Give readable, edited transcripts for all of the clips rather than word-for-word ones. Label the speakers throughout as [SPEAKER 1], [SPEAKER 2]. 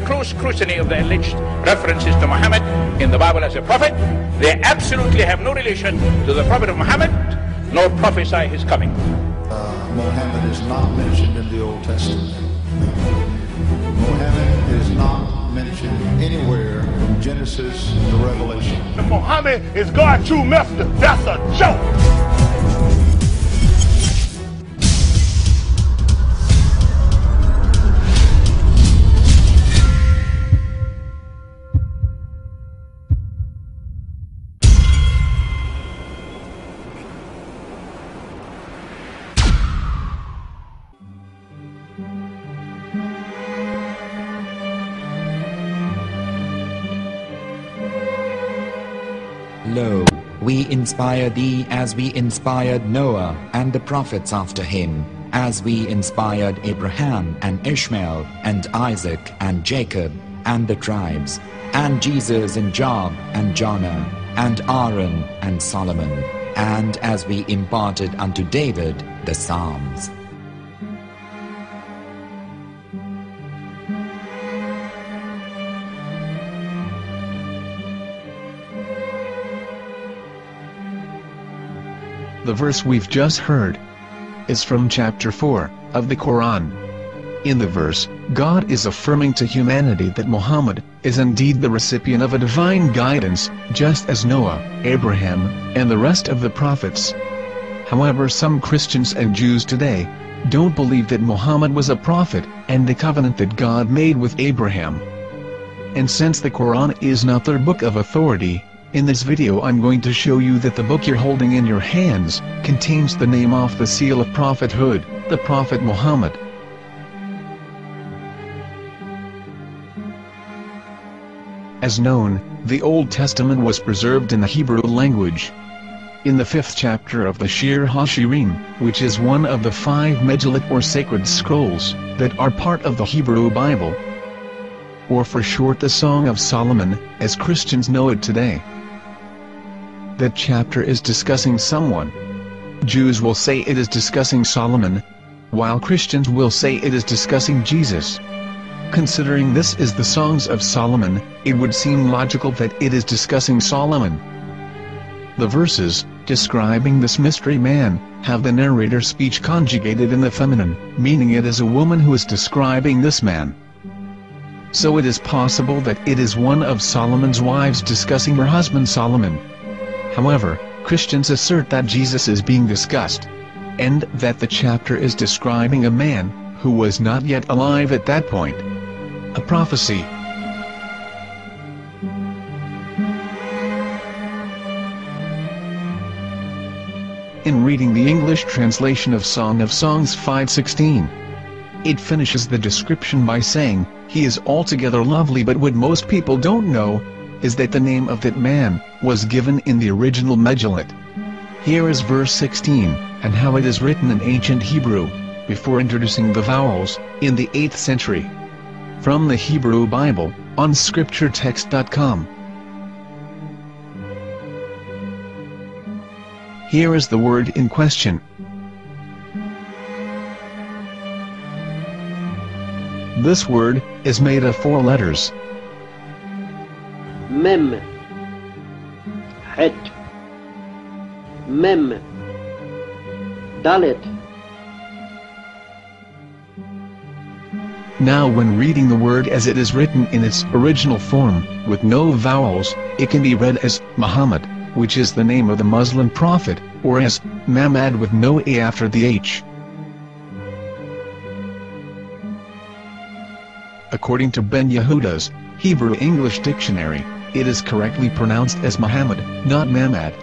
[SPEAKER 1] close scrutiny of the alleged references to Muhammad in the Bible as a prophet, they absolutely have no relation to the prophet of Muhammad, nor prophesy his coming.
[SPEAKER 2] Muhammad is not mentioned in the Old Testament. Muhammad is not mentioned anywhere from Genesis to Revelation.
[SPEAKER 3] Muhammad is God's true messenger. That's a joke.
[SPEAKER 4] Lo, we inspire thee as we inspired Noah and the prophets after him, as we inspired Abraham and Ishmael and Isaac and Jacob and the tribes, and Jesus and Job and Jonah and Aaron and Solomon, and as we imparted unto David the Psalms.
[SPEAKER 5] The verse we've just heard is from chapter 4 of the Quran. In the verse, God is affirming to humanity that Muhammad is indeed the recipient of a divine guidance, just as Noah, Abraham, and the rest of the prophets. However, some Christians and Jews today don't believe that Muhammad was a prophet and the covenant that God made with Abraham. And since the Quran is not their book of authority, in this video I'm going to show you that the book you're holding in your hands contains the name off the seal of prophethood, the Prophet Muhammad. As known, the Old Testament was preserved in the Hebrew language. In the 5th chapter of the Shir HaShirim, which is one of the 5 Megillat or sacred scrolls that are part of the Hebrew Bible, or for short the Song of Solomon, as Christians know it today. That chapter is discussing someone. Jews will say it is discussing Solomon, while Christians will say it is discussing Jesus. Considering this is the Songs of Solomon, it would seem logical that it is discussing Solomon. The verses, describing this mystery man, have the narrator's speech conjugated in the feminine, meaning it is a woman who is describing this man. So it is possible that it is one of Solomon's wives discussing her husband Solomon. However, Christians assert that Jesus is being discussed, and that the chapter is describing a man who was not yet alive at that point. A prophecy. In reading the English translation of Song of Songs 5:16, it finishes the description by saying, "He is altogether lovely," but what most people don't know is that the name of that man was given in the original Megillat. Here is verse 16, and how it is written in ancient Hebrew, before introducing the vowels, in the 8th century. From the Hebrew Bible, on scripturetext.com. Here is the word in question. This word is made of 4 letters.
[SPEAKER 6] Mem, Het, Mem, Dalet.
[SPEAKER 5] Now when reading the word as it is written in its original form, with no vowels, it can be read as Muhammad, which is the name of the Muslim prophet, or as Mamad with no A after the H. According to Ben Yehuda's Hebrew English Dictionary, it is correctly pronounced as Muhammad, not Mamad.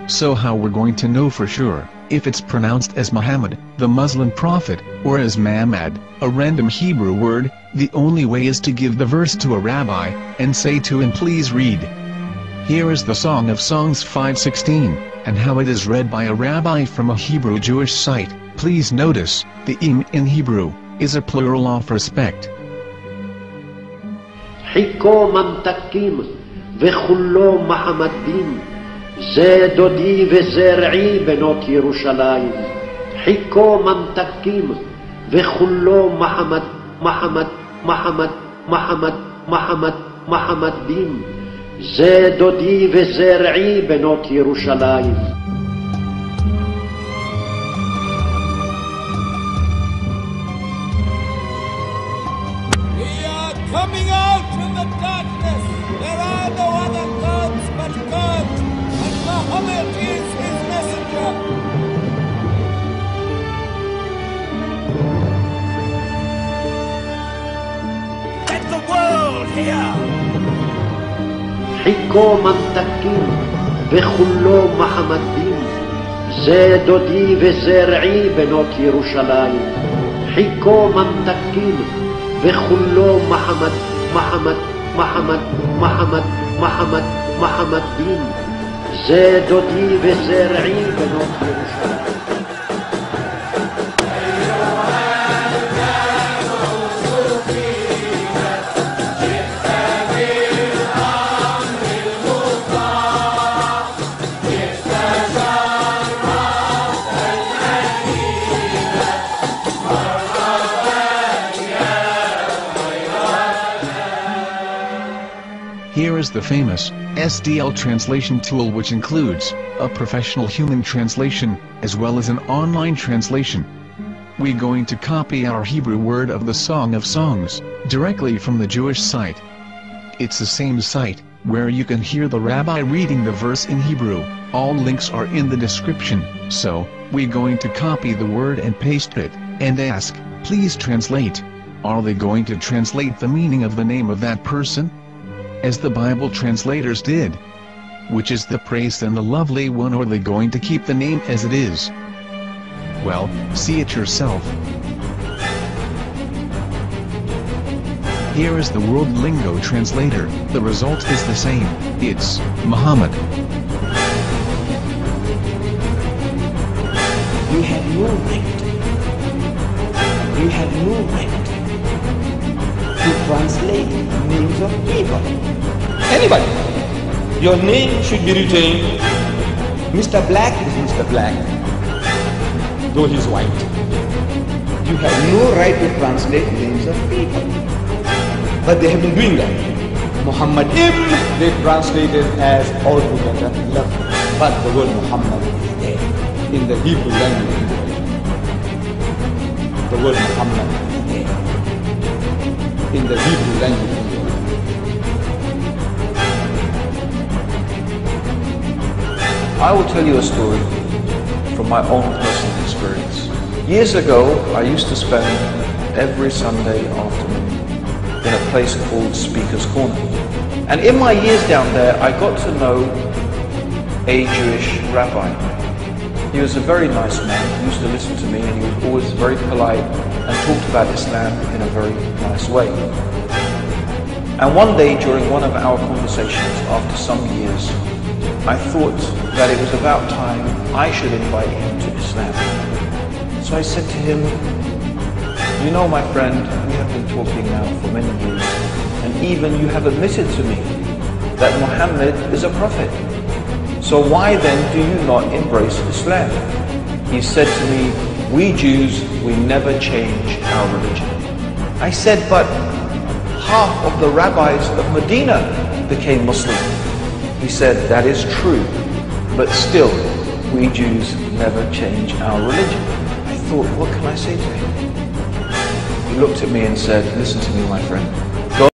[SPEAKER 5] So how we're going to know for sure if it's pronounced as Muhammad, the Muslim prophet, or as Mamad, a random Hebrew word? The only way is to give the verse to a rabbi, and say to him, "Please read." Here is the Song of Songs 5:16, and how it is read by a rabbi from a Hebrew Jewish site. Please notice, the im in Hebrew is a plural of respect.
[SPEAKER 6] Hiko mamtakim vechullo Mahamadim ze dodi vezer'i benot Yerushalayim. Hiko mamtakim וכולו מחמד, מחמד, מחמד, מחמד, מחמד, מחמדים. זה דודי וזה רעי בנות ירושלים.
[SPEAKER 7] Coming out from the darkness, there are no other gods but God, and Muhammad is his messenger. Let the world hear.
[SPEAKER 6] חיכו ממתקים וכולו מחמדים, זה דודי וזה רעי בנות ירושלים. חיכו ממתקים וכולו מחמד, מחמד, מחמד, מחמד, מחמד, מחמדים, זה דודי וזה רעי בנות ירושלים.
[SPEAKER 5] Here is the famous SDL translation tool, which includes a professional human translation, as well as an online translation. We're going to copy our Hebrew word of the Song of Songs, directly from the Jewish site. It's the same site, where you can hear the rabbi reading the verse in Hebrew. All links are in the description, so, we're going to copy the word and paste it, and ask, please translate. Are they going to translate the meaning of the name of that person? As the Bible translators did. Which is the praised and the lovely one, or are they going to keep the name as it is? Well, see it yourself. Here is the World Lingo Translator. The result is the same. It's Muhammad.
[SPEAKER 8] You have no right. You have no right to translate names of people. Anybody. Your name should be retained. Mr. Black is Mr. Black, though he's white. You have no right to translate names of people. But they have been doing that. Muhammad they translated as altogether lovely. But the word Muhammad is there in the Hebrew language. The word Muhammad is there in the Hebrew language.
[SPEAKER 9] I will tell you a story from my own personal experience. Years ago, I used to spend every Sunday afternoon in a place called Speaker's Corner. And in my years down there, I got to know a Jewish rabbi. He was a very nice man. He used to listen to me, and he was always very polite and talked about Islam in a very nice way. And one day, during one of our conversations, after some years, I thought that it was about time I should invite him to Islam. So I said to him, you know, my friend, we have been talking now for many years, and even you have admitted to me that Muhammad is a prophet. So why then do you not embrace Islam? He said to me, we Jews, we never change our religion. I said, but half of the rabbis of Medina became Muslim. He said, that is true, but still, we Jews never change our religion. I thought, what can I say to him? He looked at me and said, listen to me, my friend.